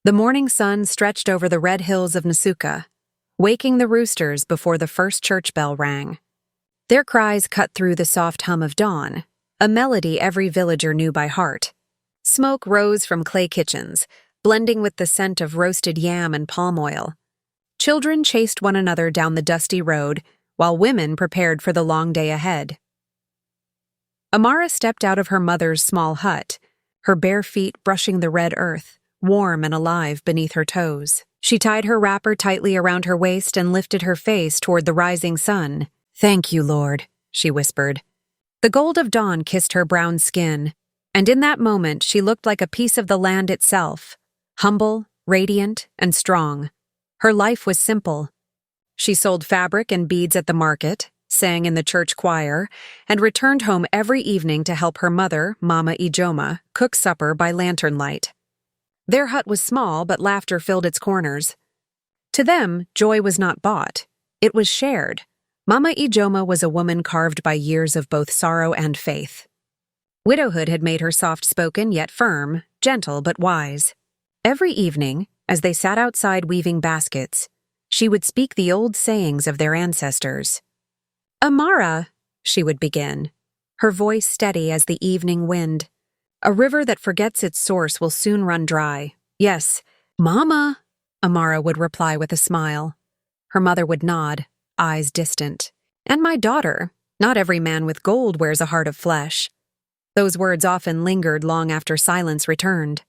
The morning sun stretched over the red hills of Nasuka, waking the roosters before the first church bell rang. Their cries cut through the soft hum of dawn, a melody every villager knew by heart. Smoke rose from clay kitchens, blending with the scent of roasted yam and palm oil. Children chased one another down the dusty road, while women prepared for the long day ahead. Amara stepped out of her mother's small hut, her bare feet brushing the red earth, warm and alive beneath her toes. She tied her wrapper tightly around her waist and lifted her face toward the rising sun. "Thank you, Lord," she whispered. The gold of dawn kissed her brown skin, and in that moment she looked like a piece of the land itself, humble, radiant, and strong. Her life was simple. She sold fabric and beads at the market, sang in the church choir, and returned home every evening to help her mother, Mama Ijoma, cook supper by lantern light. Their hut was small, but laughter filled its corners. To them, joy was not bought. It was shared. Mama Ijoma was a woman carved by years of both sorrow and faith. Widowhood had made her soft-spoken yet firm, gentle but wise. Every evening, as they sat outside weaving baskets, she would speak the old sayings of their ancestors. "Amara," she would begin, her voice steady as the evening wind. "A river that forgets its source will soon run dry. Yes, Mama," Amara would reply with a smile. Her mother would nod, eyes distant. "And my daughter, not every man with gold wears a heart of flesh." Those words often lingered long after silence returned.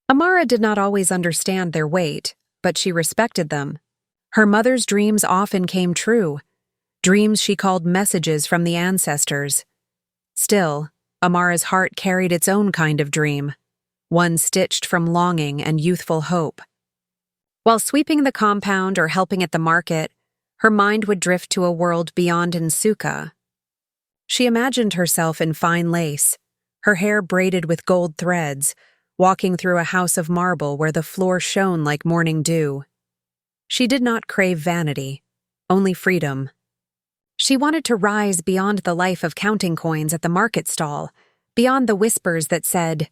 Amara did not always understand their weight, but she respected them. Her mother's dreams often came true, dreams she called messages from the ancestors. Still, Amara's heart carried its own kind of dream, one stitched from longing and youthful hope. While sweeping the compound or helping at the market, her mind would drift to a world beyond Nsuka. She imagined herself in fine lace, her hair braided with gold threads, walking through a house of marble where the floor shone like morning dew. She did not crave vanity, only freedom. She wanted to rise beyond the life of counting coins at the market stall, beyond the whispers that said,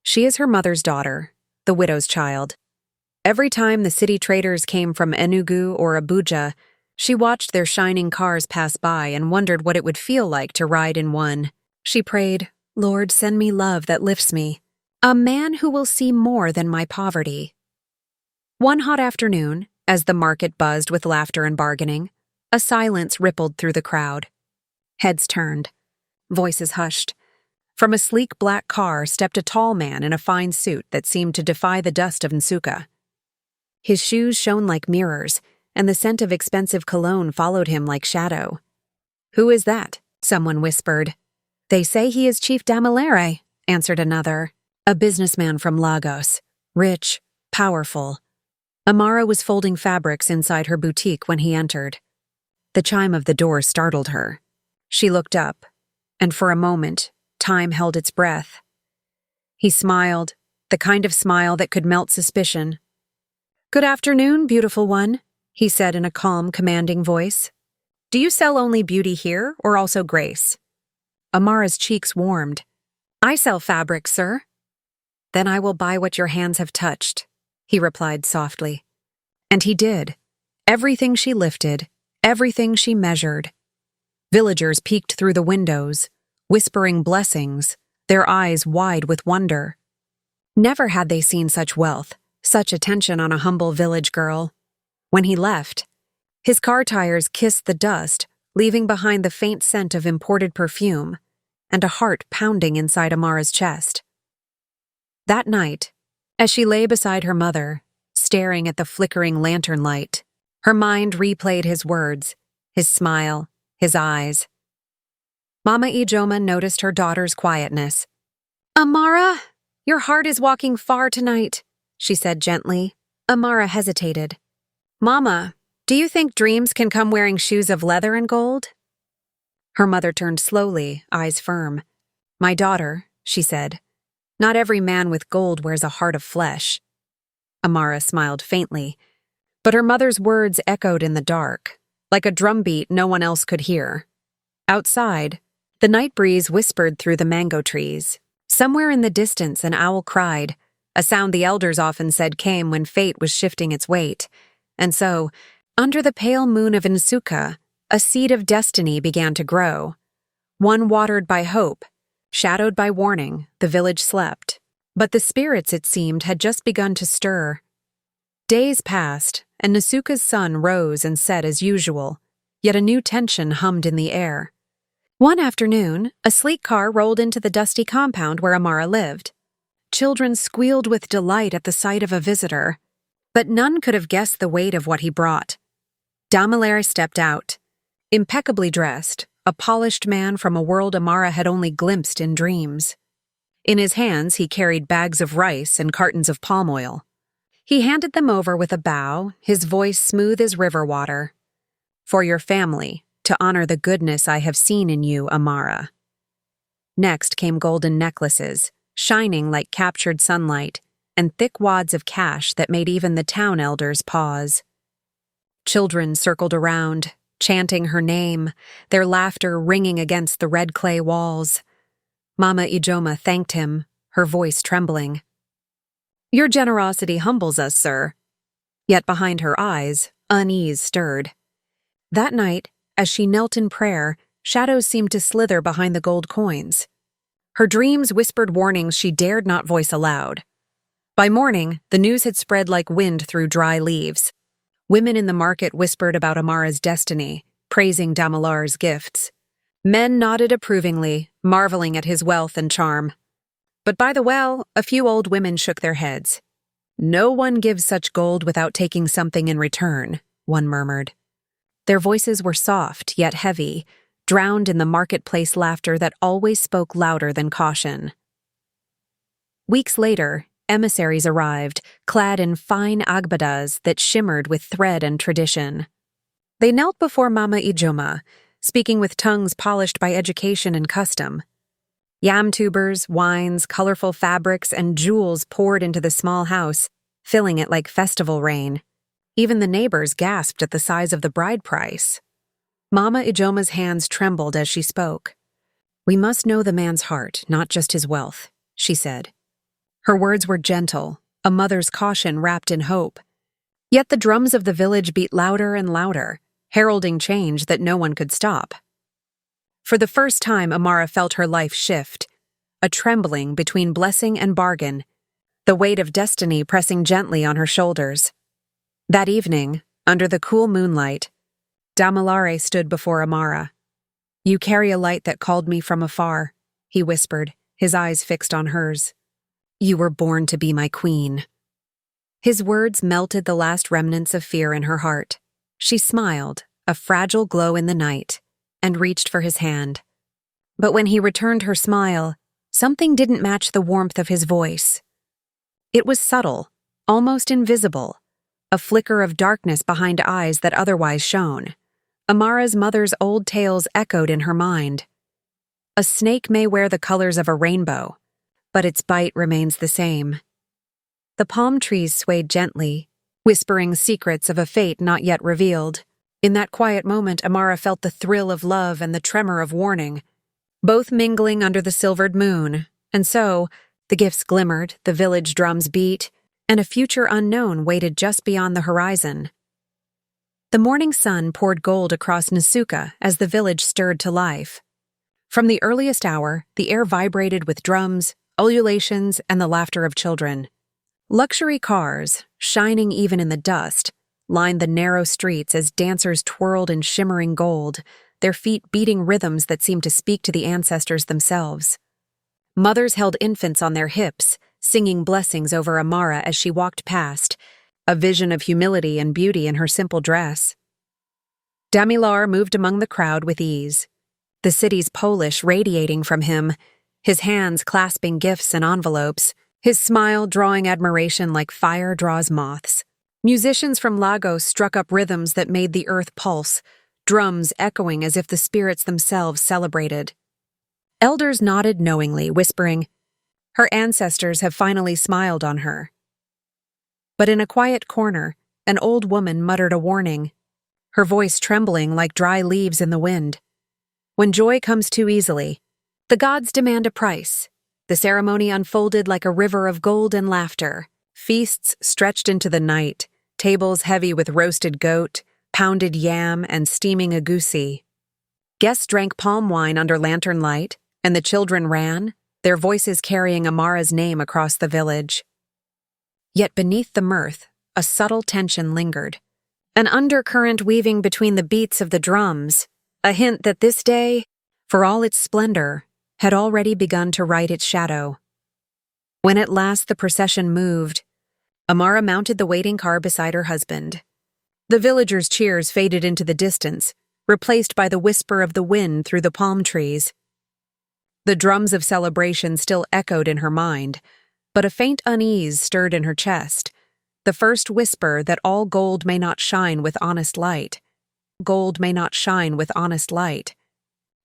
"She is her mother's daughter, the widow's child." Every time the city traders came from Enugu or Abuja, she watched their shining cars pass by and wondered what it would feel like to ride in one. She prayed, "Lord, send me love that lifts me, a man who will see more than my poverty." One hot afternoon, as the market buzzed with laughter and bargaining, a silence rippled through the crowd. Heads turned. Voices hushed. From a sleek black car stepped a tall man in a fine suit that seemed to defy the dust of Nsuka. His shoes shone like mirrors, and the scent of expensive cologne followed him like shadow. "Who is that?" someone whispered. "They say he is Chief Damilare," answered another. "A businessman from Lagos. Rich, powerful." Amara was folding fabrics inside her boutique when he entered. The chime of the door startled her. She looked up, and for a moment, time held its breath. He smiled, the kind of smile that could melt suspicion. "Good afternoon, beautiful one," he said in a calm, commanding voice. "Do you sell only beauty here, or also grace?" Amara's cheeks warmed. "I sell fabric, sir." "Then I will buy what your hands have touched," he replied softly. And he did. Everything she lifted, everything she measured. Villagers peeked through the windows, whispering blessings, their eyes wide with wonder. Never had they seen such wealth, such attention on a humble village girl. When he left, his car tires kissed the dust, leaving behind the faint scent of imported perfume and a heart pounding inside Amara's chest. That night, as she lay beside her mother, staring at the flickering lantern light, her mind replayed his words, his smile, his eyes. Mama Ijoma noticed her daughter's quietness. "Amara, your heart is walking far tonight," she said gently. Amara hesitated. "Mama, do you think dreams can come wearing shoes of leather and gold?" Her mother turned slowly, eyes firm. "My daughter," she said, "not every man with gold wears a heart of flesh." Amara smiled faintly, but her mother's words echoed in the dark, like a drumbeat no one else could hear. Outside, the night breeze whispered through the mango trees. Somewhere in the distance, an owl cried, a sound the elders often said came when fate was shifting its weight. And so, under the pale moon of Nsuka, a seed of destiny began to grow. One watered by hope, shadowed by warning, the village slept. But the spirits, it seemed, had just begun to stir. Days passed, and Nasuka's sun rose and set as usual, yet a new tension hummed in the air. One afternoon, a sleek car rolled into the dusty compound where Amara lived. Children squealed with delight at the sight of a visitor, but none could have guessed the weight of what he brought. Damilare stepped out, impeccably dressed, a polished man from a world Amara had only glimpsed in dreams. In his hands, he carried bags of rice and cartons of palm oil. He handed them over with a bow, his voice smooth as river water. "For your family, to honor the goodness I have seen in you, Amara." Next came golden necklaces, shining like captured sunlight, and thick wads of cash that made even the town elders pause. Children circled around, chanting her name, their laughter ringing against the red clay walls. Mama Ijoma thanked him, her voice trembling. "Your generosity humbles us, sir." Yet behind her eyes, unease stirred. That night, as she knelt in prayer, shadows seemed to slither behind the gold coins. Her dreams whispered warnings she dared not voice aloud. By morning, the news had spread like wind through dry leaves. Women in the market whispered about Amara's destiny, praising Damilar's gifts. Men nodded approvingly, marveling at his wealth and charm. But by the well, a few old women shook their heads. "No one gives such gold without taking something in return," one murmured. Their voices were soft, yet heavy, drowned in the marketplace laughter that always spoke louder than caution. Weeks later, emissaries arrived, clad in fine agbadas that shimmered with thread and tradition. They knelt before Mama Ijoma, speaking with tongues polished by education and custom. Yam tubers, wines, colorful fabrics, and jewels poured into the small house, filling it like festival rain. Even the neighbors gasped at the size of the bride price. Mama Ijoma's hands trembled as she spoke. "We must know the man's heart, not just his wealth," she said. Her words were gentle, a mother's caution wrapped in hope. Yet the drums of the village beat louder and louder, heralding change that no one could stop. For the first time, Amara felt her life shift, a trembling between blessing and bargain, the weight of destiny pressing gently on her shoulders. That evening, under the cool moonlight, Damilare stood before Amara. "You carry a light that called me from afar," he whispered, his eyes fixed on hers. "You were born to be my queen." His words melted the last remnants of fear in her heart. She smiled, a fragile glow in the night, and reached for his hand. But when he returned her smile, something didn't match the warmth of his voice. It was subtle, almost invisible, a flicker of darkness behind eyes that otherwise shone. Amara's mother's old tales echoed in her mind. A snake may wear the colors of a rainbow, but its bite remains the same. The palm trees swayed gently, whispering secrets of a fate not yet revealed. In that quiet moment, Amara felt the thrill of love and the tremor of warning, both mingling under the silvered moon. And so, the gifts glimmered, the village drums beat, and a future unknown waited just beyond the horizon. The morning sun poured gold across Nasuka as the village stirred to life. From the earliest hour, the air vibrated with drums, ululations, and the laughter of children. Luxury cars, shining even in the dust, lined the narrow streets as dancers twirled in shimmering gold, their feet beating rhythms that seemed to speak to the ancestors themselves. Mothers held infants on their hips, singing blessings over Amara as she walked past, a vision of humility and beauty in her simple dress. Damilar moved among the crowd with ease, the city's Polish radiating from him, his hands clasping gifts and envelopes, his smile drawing admiration like fire draws moths. Musicians from Lagos struck up rhythms that made the earth pulse, drums echoing as if the spirits themselves celebrated. Elders nodded knowingly, whispering, "Her ancestors have finally smiled on her." But in a quiet corner, an old woman muttered a warning, her voice trembling like dry leaves in the wind. "When joy comes too easily, the gods demand a price. The ceremony unfolded like a river of gold and laughter. Feasts stretched into the night, tables heavy with roasted goat, pounded yam, and steaming agusi. Guests drank palm wine under lantern light, and the children ran, their voices carrying Amara's name across the village. Yet beneath the mirth, a subtle tension lingered, an undercurrent weaving between the beats of the drums, a hint that this day, for all its splendor, had already begun to ride its shadow. When at last the procession moved, Amara mounted the waiting car beside her husband. The villagers' cheers faded into the distance, replaced by the whisper of the wind through the palm trees. The drums of celebration still echoed in her mind, but a faint unease stirred in her chest, the first whisper that all gold may not shine with honest light. Gold may not shine with honest light.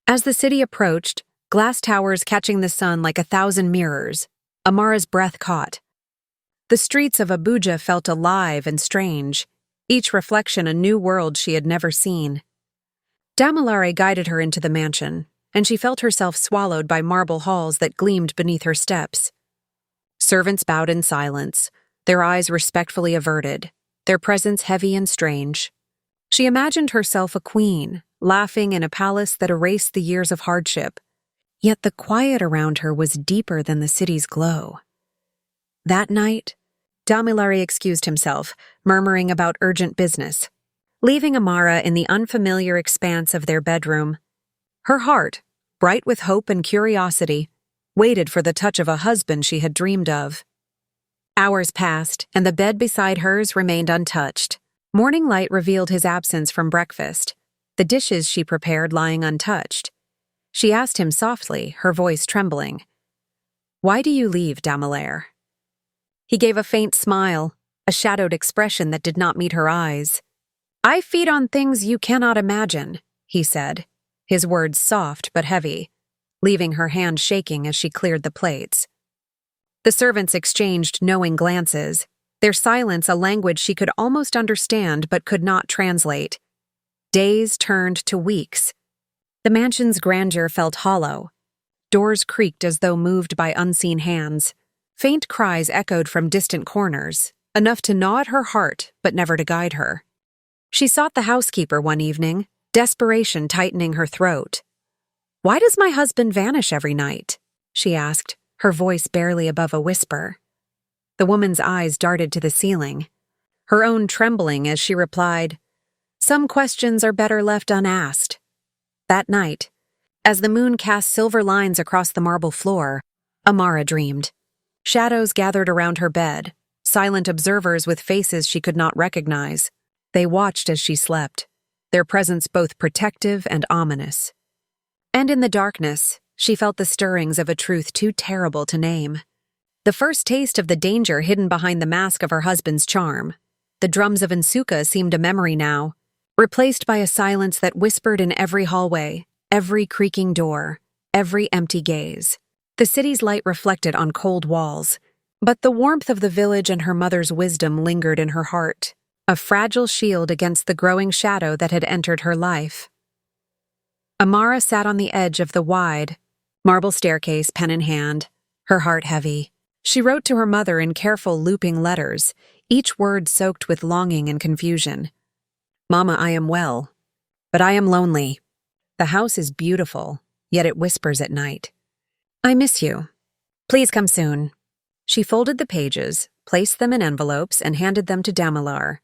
As the city approached, glass towers catching the sun like 1,000 mirrors, Amara's breath caught. The streets of Abuja felt alive and strange, each reflection a new world she had never seen. Damilare guided her into the mansion, and she felt herself swallowed by marble halls that gleamed beneath her steps. Servants bowed in silence, their eyes respectfully averted, their presence heavy and strange. She imagined herself a queen, laughing in a palace that erased the years of hardship. Yet the quiet around her was deeper than the city's glow. That night, Damilare excused himself, murmuring about urgent business, leaving Amara in the unfamiliar expanse of their bedroom. Her heart, bright with hope and curiosity, waited for the touch of a husband she had dreamed of. Hours passed, and the bed beside hers remained untouched. Morning light revealed his absence from breakfast, the dishes she prepared lying untouched. She asked him softly, her voice trembling, "Why do you leave, Damilare?" He gave a faint smile, a shadowed expression that did not meet her eyes. "I feed on things you cannot imagine," he said, his words soft but heavy, leaving her hand shaking as she cleared the plates. The servants exchanged knowing glances, their silence a language she could almost understand but could not translate. Days turned to weeks. The mansion's grandeur felt hollow. Doors creaked as though moved by unseen hands. Faint cries echoed from distant corners, enough to gnaw at her heart but never to guide her. She sought the housekeeper one evening, desperation tightening her throat. "Why does my husband vanish every night?" she asked, her voice barely above a whisper. The woman's eyes darted to the ceiling, her own trembling as she replied, "Some questions are better left unasked." That night, as the moon cast silver lines across the marble floor, Amara dreamed. Shadows gathered around her bed, silent observers with faces she could not recognize. They watched as she slept, their presence both protective and ominous. And in the darkness, she felt the stirrings of a truth too terrible to name. The first taste of the danger hidden behind the mask of her husband's charm. The drums of Nsukka seemed a memory now, replaced by a silence that whispered in every hallway, every creaking door, every empty gaze. The city's light reflected on cold walls, but the warmth of the village and her mother's wisdom lingered in her heart, a fragile shield against the growing shadow that had entered her life. Amara sat on the edge of the wide, marble staircase, pen in hand, her heart heavy. She wrote to her mother in careful looping letters, each word soaked with longing and confusion. "Mama, I am well, but I am lonely. The house is beautiful, yet it whispers at night. I miss you. Please come soon." She folded the pages, placed them in envelopes, and handed them to Damilare.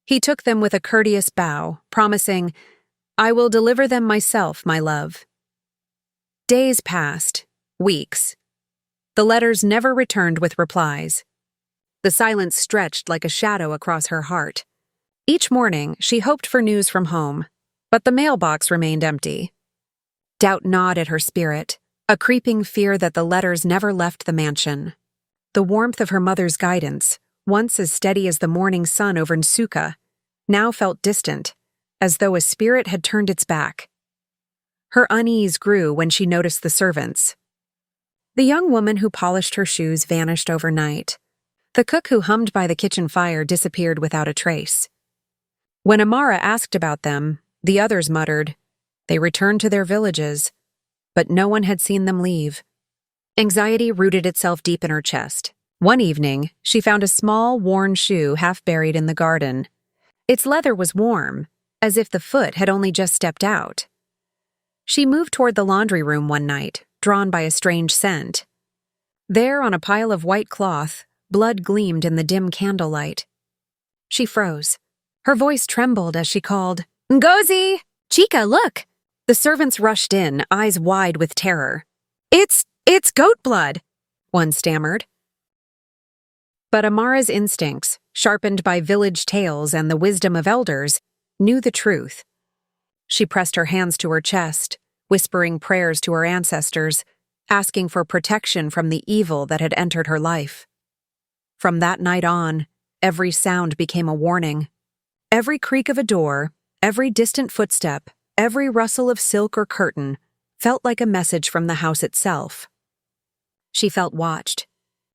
He took them with a courteous bow, promising, "I will deliver them myself, my love." Days passed, weeks. The letters never returned with replies. The silence stretched like a shadow across her heart. Each morning, she hoped for news from home, but the mailbox remained empty. Doubt gnawed at her spirit, a creeping fear that the letters never left the mansion. The warmth of her mother's guidance, once as steady as the morning sun over Nsukka, now felt distant, as though a spirit had turned its back. Her unease grew when she noticed the servants. The young woman who polished her shoes vanished overnight. The cook who hummed by the kitchen fire disappeared without a trace. When Amara asked about them, the others muttered, "They returned to their villages," but no one had seen them leave. Anxiety rooted itself deep in her chest. One evening, she found a small, worn shoe half buried in the garden. Its leather was warm, as if the foot had only just stepped out. She moved toward the laundry room one night, drawn by a strange scent. There, on a pile of white cloth, blood gleamed in the dim candlelight. She froze. Her voice trembled as she called, "Ngozi! Chica, look!" The servants rushed in, eyes wide with terror. It's goat blood," one stammered. But Amara's instincts, sharpened by village tales and the wisdom of elders, knew the truth. She pressed her hands to her chest, whispering prayers to her ancestors, asking for protection from the evil that had entered her life. From that night on, every sound became a warning. Every creak of a door, every distant footstep, every rustle of silk or curtain felt like a message from the house itself. She felt watched.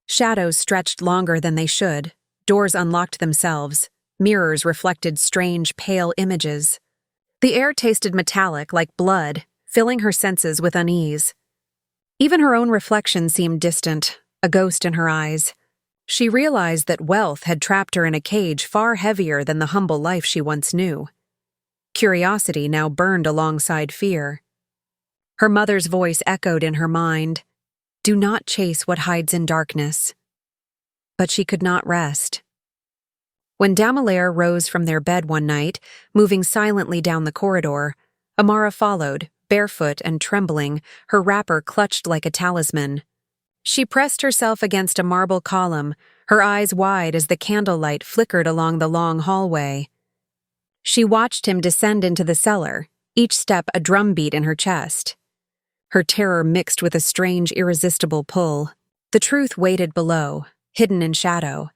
Shadows stretched longer than they should, doors unlocked themselves, mirrors reflected strange, pale images. The air tasted metallic, like blood, filling her senses with unease. Even her own reflection seemed distant, a ghost in her eyes. She realized that wealth had trapped her in a cage far heavier than the humble life she once knew. Curiosity now burned alongside fear. Her mother's voice echoed in her mind, "Do not chase what hides in darkness." But she could not rest. When Damelaire rose from their bed one night, moving silently down the corridor, Amara followed, barefoot and trembling, her wrapper clutched like a talisman. She pressed herself against a marble column, her eyes wide as the candlelight flickered along the long hallway. She watched him descend into the cellar, each step a drumbeat in her chest. Her terror mixed with a strange, irresistible pull. The truth waited below, hidden in shadow,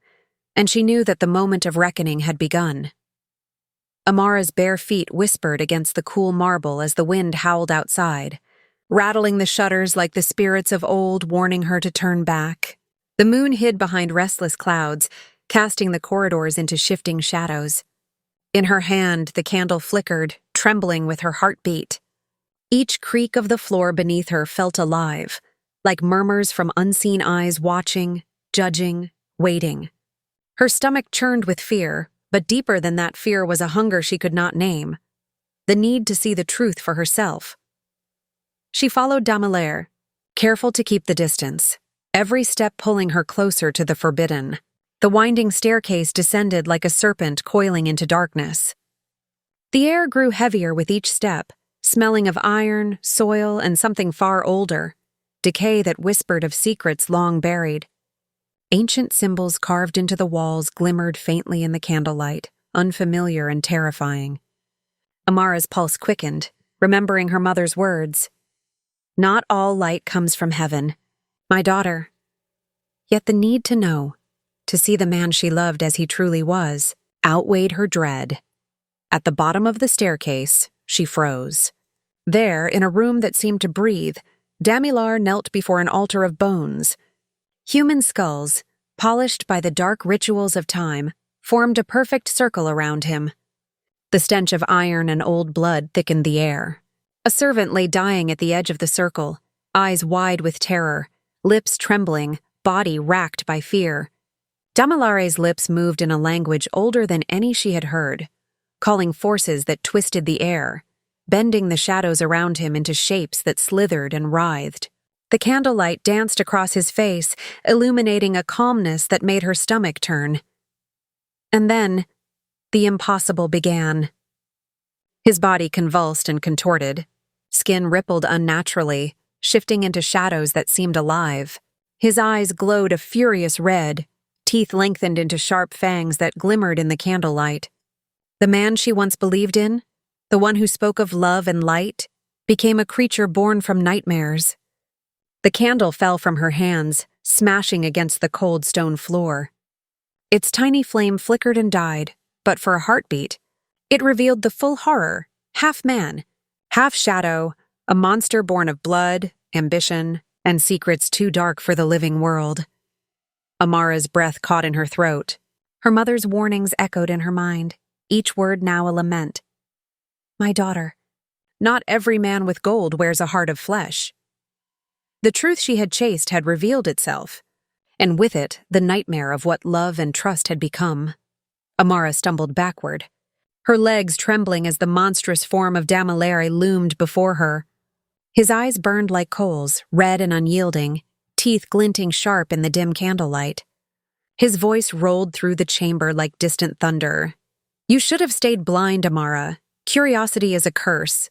and she knew that the moment of reckoning had begun. Amara's bare feet whispered against the cool marble as the wind howled outside, rattling the shutters like the spirits of old, warning her to turn back. The moon hid behind restless clouds, casting the corridors into shifting shadows. In her hand, the candle flickered, trembling with her heartbeat. Each creak of the floor beneath her felt alive, like murmurs from unseen eyes watching, judging, waiting. Her stomach churned with fear, but deeper than that fear was a hunger she could not name, the need to see the truth for herself. She followed Damelaire, careful to keep the distance, every step pulling her closer to the forbidden. The winding staircase descended like a serpent coiling into darkness. The air grew heavier with each step, smelling of iron, soil, and something far older, decay that whispered of secrets long buried. Ancient symbols carved into the walls glimmered faintly in the candlelight, unfamiliar and terrifying. Amara's pulse quickened, remembering her mother's words. "Not all light comes from heaven, my daughter." Yet the need to know, to see the man she loved as he truly was, outweighed her dread. At the bottom of the staircase, she froze. There, in a room that seemed to breathe, Damelaire knelt before an altar of bones. Human skulls, polished by the dark rituals of time, formed a perfect circle around him. The stench of iron and old blood thickened the air. A servant lay dying at the edge of the circle, eyes wide with terror, lips trembling, body racked by fear. Damelaire's lips moved in a language older than any she had heard, calling forces that twisted the air, bending the shadows around him into shapes that slithered and writhed. The candlelight danced across his face, illuminating a calmness that made her stomach turn. And then, the impossible began. His body convulsed and contorted. Skin rippled unnaturally, shifting into shadows that seemed alive. His eyes glowed a furious red, teeth lengthened into sharp fangs that glimmered in the candlelight. The man she once believed in, the one who spoke of love and light, became a creature born from nightmares. The candle fell from her hands, smashing against the cold stone floor. Its tiny flame flickered and died, but for a heartbeat, it revealed the full horror, half man, half shadow, a monster born of blood, ambition, and secrets too dark for the living world. Amara's breath caught in her throat. Her mother's warnings echoed in her mind, each word now a lament. My daughter, not every man with gold wears a heart of flesh. The truth she had chased had revealed itself, and with it, the nightmare of what love and trust had become. Amara stumbled backward, her legs trembling as the monstrous form of Damilare loomed before her. His eyes burned like coals, red and unyielding, teeth glinting sharp in the dim candlelight. His voice rolled through the chamber like distant thunder. "You should have stayed blind, Amara. Curiosity is a curse."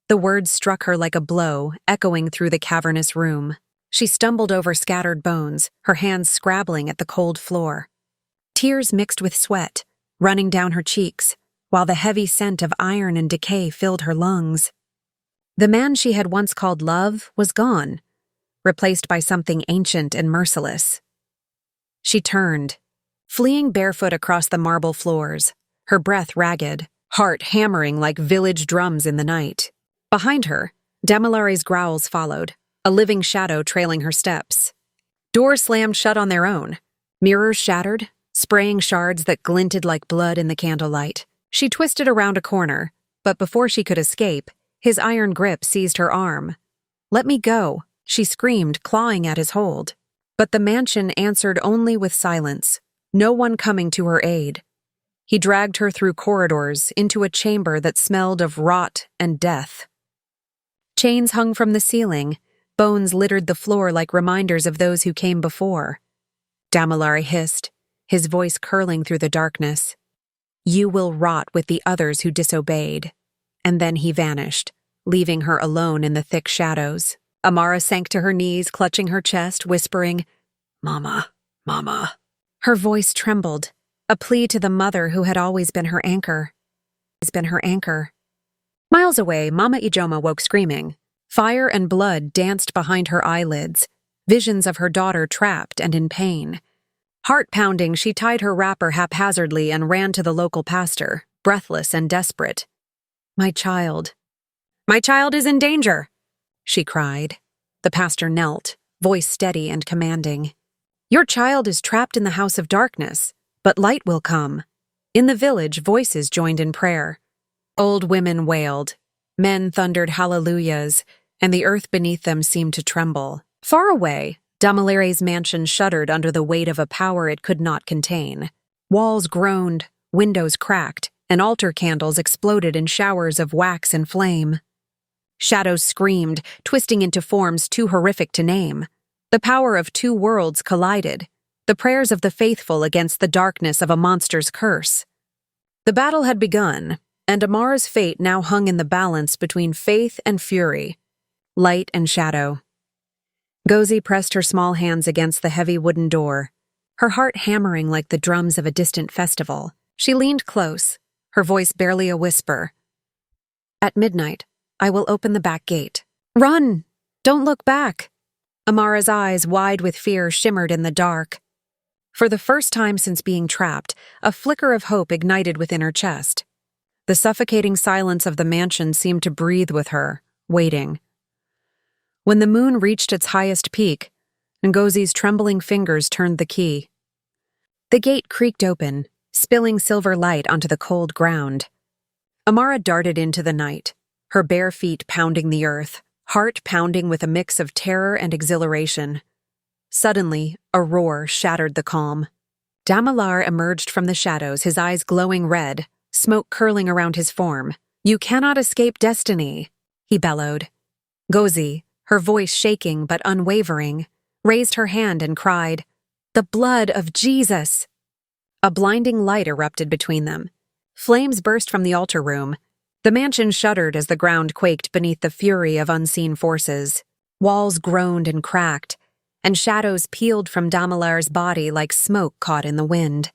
The words struck her like a blow, echoing through the cavernous room. She stumbled over scattered bones, her hands scrabbling at the cold floor. Tears mixed with sweat, running down her cheeks, while the heavy scent of iron and decay filled her lungs. The man she had once called love was gone, replaced by something ancient and merciless. She turned, fleeing barefoot across the marble floors, her breath ragged, heart hammering like village drums in the night. Behind her, Damilare's growls followed, a living shadow trailing her steps. Doors slammed shut on their own, mirrors shattered, spraying shards that glinted like blood in the candlelight. She twisted around a corner, but before she could escape, his iron grip seized her arm. "Let me go," she screamed, clawing at his hold. But the mansion answered only with silence, no one coming to her aid. He dragged her through corridors into a chamber that smelled of rot and death. Chains hung from the ceiling, bones littered the floor like reminders of those who came before. Damilare hissed, his voice curling through the darkness. "You will rot with the others who disobeyed." And then he vanished, leaving her alone in the thick shadows. Amara sank to her knees, clutching her chest, whispering, "Mama, Mama." Her voice trembled, a plea to the mother who had always been her anchor. Miles away, Mama Ijoma woke screaming. Fire and blood danced behind her eyelids, visions of her daughter trapped and in pain. Heart-pounding, she tied her wrapper haphazardly and ran to the local pastor, breathless and desperate. My child is in danger," she cried. The pastor knelt, voice steady and commanding. "Your child is trapped in the house of darkness, but light will come." In the village, voices joined in prayer. Old women wailed, men thundered hallelujahs, and the earth beneath them seemed to tremble. Far away, Damilare's mansion shuddered under the weight of a power it could not contain. Walls groaned, windows cracked, and altar candles exploded in showers of wax and flame. Shadows screamed, twisting into forms too horrific to name. The power of two worlds collided, the prayers of the faithful against the darkness of a monster's curse. The battle had begun, and Amara's fate now hung in the balance between faith and fury, light and shadow. Gozi pressed her small hands against the heavy wooden door, her heart hammering like the drums of a distant festival. She leaned close, her voice barely a whisper. "At midnight, I will open the back gate. Run! Don't look back!" Amara's eyes, wide with fear, shimmered in the dark. For the first time since being trapped, a flicker of hope ignited within her chest. The suffocating silence of the mansion seemed to breathe with her, waiting. When the moon reached its highest peak, Ngozi's trembling fingers turned the key. The gate creaked open, spilling silver light onto the cold ground. Amara darted into the night, her bare feet pounding the earth, heart pounding with a mix of terror and exhilaration. Suddenly, a roar shattered the calm. Damilare emerged from the shadows, his eyes glowing red, smoke curling around his form. "You cannot escape destiny," he bellowed. Gozi, her voice shaking but unwavering, raised her hand and cried, "The blood of Jesus!" A blinding light erupted between them. Flames burst from the altar room. The mansion shuddered as the ground quaked beneath the fury of unseen forces. Walls groaned and cracked, and shadows peeled from Damilare's body like smoke caught in the wind.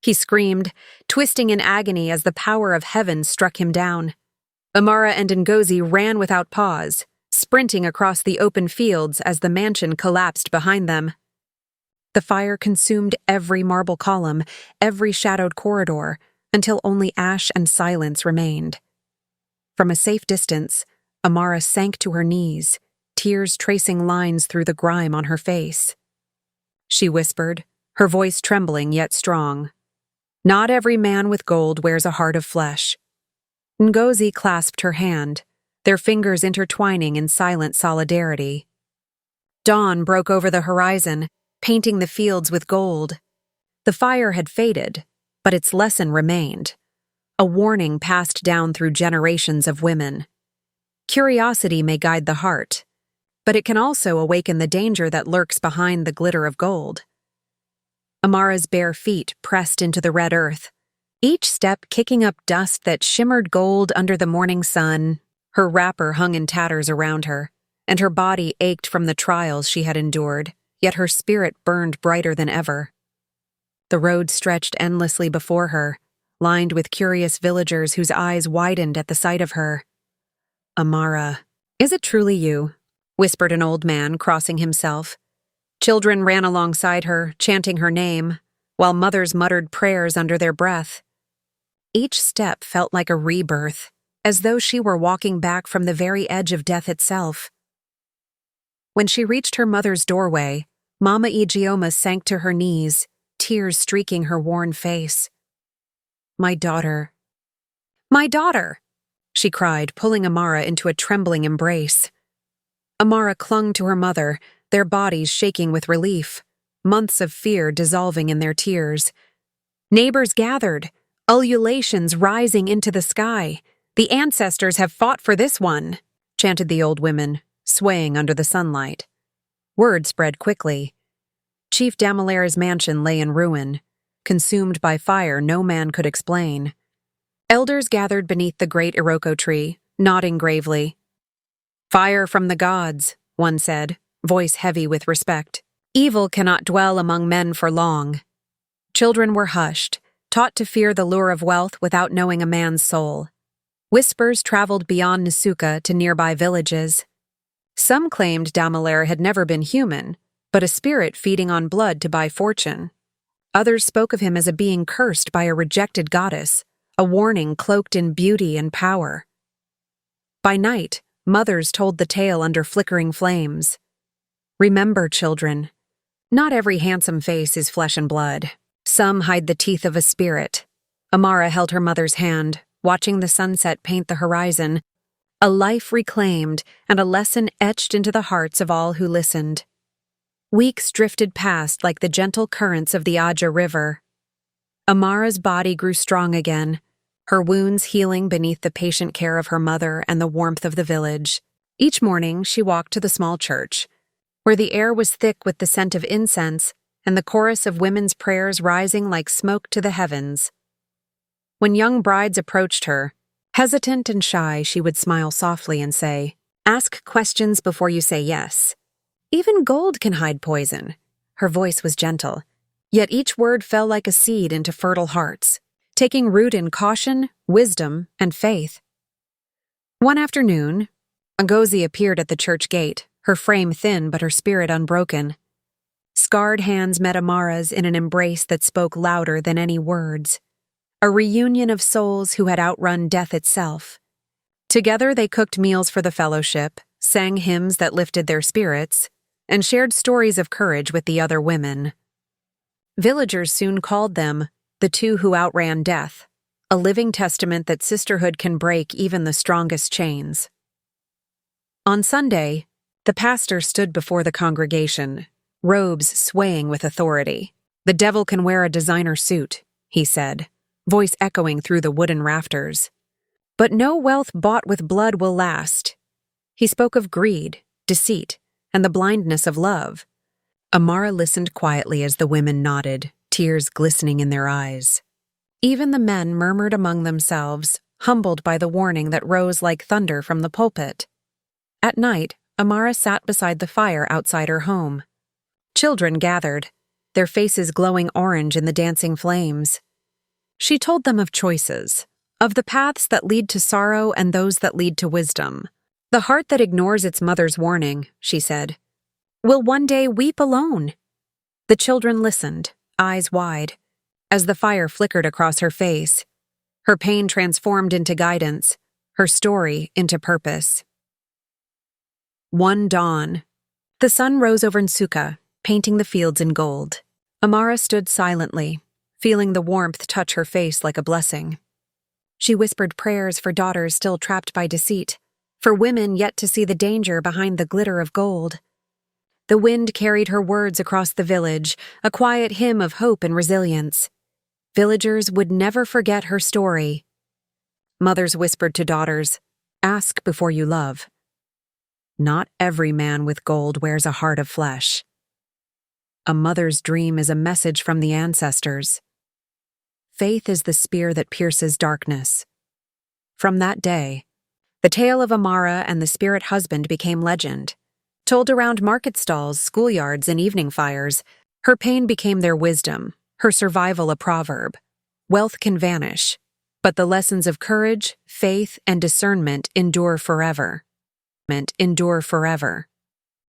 He screamed, twisting in agony as the power of heaven struck him down. Amara and Ngozi ran without pause, sprinting across the open fields as the mansion collapsed behind them. The fire consumed every marble column, every shadowed corridor, until only ash and silence remained. From a safe distance, Amara sank to her knees, tears tracing lines through the grime on her face. She whispered, her voice trembling yet strong, "Not every man with gold wears a heart of flesh." Ngozi clasped her hand, their fingers intertwining in silent solidarity. Dawn broke over the horizon, painting the fields with gold. The fire had faded, but its lesson remained, a warning passed down through generations of women. Curiosity may guide the heart, but it can also awaken the danger that lurks behind the glitter of gold. Amara's bare feet pressed into the red earth, each step kicking up dust that shimmered gold under the morning sun. Her wrapper hung in tatters around her, and her body ached from the trials she had endured, yet her spirit burned brighter than ever. The road stretched endlessly before her, lined with curious villagers whose eyes widened at the sight of her. "Amara, is it truly you?" whispered an old man, crossing himself. Children ran alongside her, chanting her name, while mothers muttered prayers under their breath. Each step felt like a rebirth, as though she were walking back from the very edge of death itself. When she reached her mother's doorway, Mama Ijeoma sank to her knees, tears streaking her worn face. "My daughter. My daughter!" she cried, pulling Amara into a trembling embrace. Amara clung to her mother, their bodies shaking with relief, months of fear dissolving in their tears. Neighbors gathered, ululations rising into the sky. "The ancestors have fought for this one," chanted the old women, swaying under the sunlight. Word spread quickly. Chief Damilara's mansion lay in ruin, consumed by fire no man could explain. Elders gathered beneath the great Iroko tree, nodding gravely. "Fire from the gods," one said, voice heavy with respect. "Evil cannot dwell among men for long." Children were hushed, taught to fear the lure of wealth without knowing a man's soul. Whispers traveled beyond Nasuka to nearby villages. Some claimed Damilara had never been human, but a spirit feeding on blood to buy fortune. Others spoke of him as a being cursed by a rejected goddess, a warning cloaked in beauty and power. By night, mothers told the tale under flickering flames. "Remember, children, not every handsome face is flesh and blood. Some hide the teeth of a spirit." Amara held her mother's hand, watching the sunset paint the horizon, a life reclaimed and a lesson etched into the hearts of all who listened. Weeks drifted past like the gentle currents of the Aja River. Amara's body grew strong again, her wounds healing beneath the patient care of her mother and the warmth of the village. Each morning she walked to the small church, where the air was thick with the scent of incense and the chorus of women's prayers rising like smoke to the heavens. When young brides approached her, hesitant and shy, she would smile softly and say, "Ask questions before you say yes. Even gold can hide poison." Her voice was gentle, yet each word fell like a seed into fertile hearts, taking root in caution, wisdom, and faith. One afternoon, Ngozi appeared at the church gate, her frame thin but her spirit unbroken. Scarred hands met Amara's in an embrace that spoke louder than any words. A reunion of souls who had outrun death itself. Together they cooked meals for the fellowship, sang hymns that lifted their spirits, and shared stories of courage with the other women. Villagers soon called them the two who outran death, a living testament that sisterhood can break even the strongest chains. On Sunday, the pastor stood before the congregation, robes swaying with authority. "The devil can wear a designer suit," he said, voice echoing through the wooden rafters. "But no wealth bought with blood will last." He spoke of greed, deceit, and the blindness of love. Amara listened quietly as the women nodded, tears glistening in their eyes. Even the men murmured among themselves, humbled by the warning that rose like thunder from the pulpit. At night, Amara sat beside the fire outside her home. Children gathered, their faces glowing orange in the dancing flames. She told them of choices, of the paths that lead to sorrow and those that lead to wisdom. "The heart that ignores its mother's warning," she said, "will one day weep alone." The children listened, eyes wide, as the fire flickered across her face. Her pain transformed into guidance, her story into purpose. One dawn. The sun rose over Nsuka, painting the fields in gold. Amara stood silently, feeling the warmth touch her face like a blessing. She whispered prayers for daughters still trapped by deceit, for women yet to see the danger behind the glitter of gold. The wind carried her words across the village, a quiet hymn of hope and resilience. Villagers would never forget her story. Mothers whispered to daughters, "Ask before you love." Not every man with gold wears a heart of flesh. A mother's dream is a message from the ancestors. Faith is the spear that pierces darkness. From that day, the tale of Amara and the spirit husband became legend. Told around market stalls, schoolyards, and evening fires, her pain became their wisdom, her survival a proverb. Wealth can vanish, but the lessons of courage, faith, and discernment endure forever.